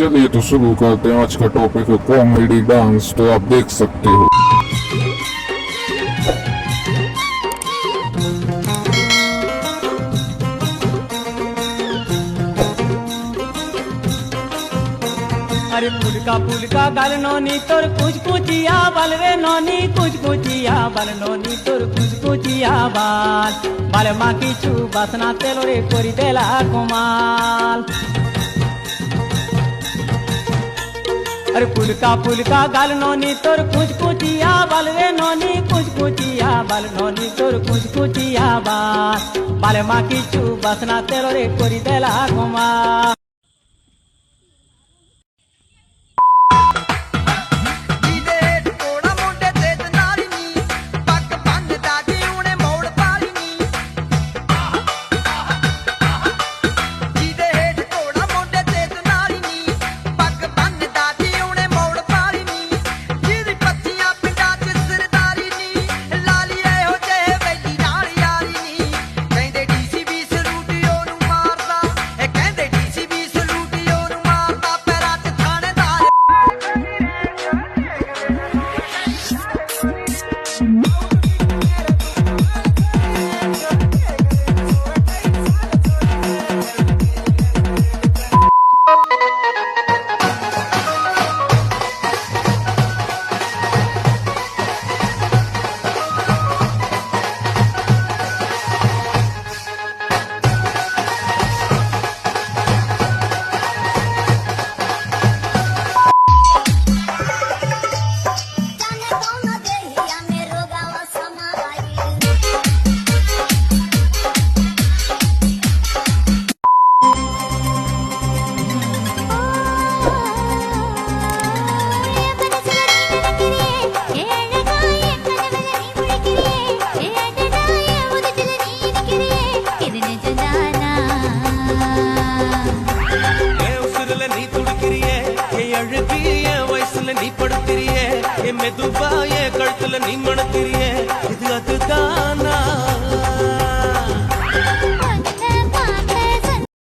चलिए तो शुरू करते हैं। आज का टॉपिक है कॉमेडी डांस, तो आप देख सकते हो। अरे पुलका गाल नोनी तोर कुछ कुचिया बाल रे नोनी कुछ कुचिया बाल नोनी तोर कुछ कुचिया बाल माँ किचु बासना तेलो रे कोरी देला कुमाल। अरे पुलका गाल नोनी तोर कुछ कुचिया बाल रे नोनी कुछ कुचिया बाल नोनी तोर कुछ कुचिया बाल माँ किचु बासना तेलो रे कोरी देला कुमाल। நீ படுத்திரியே மெதுவா கழுத்துல நீ மணத்திரியே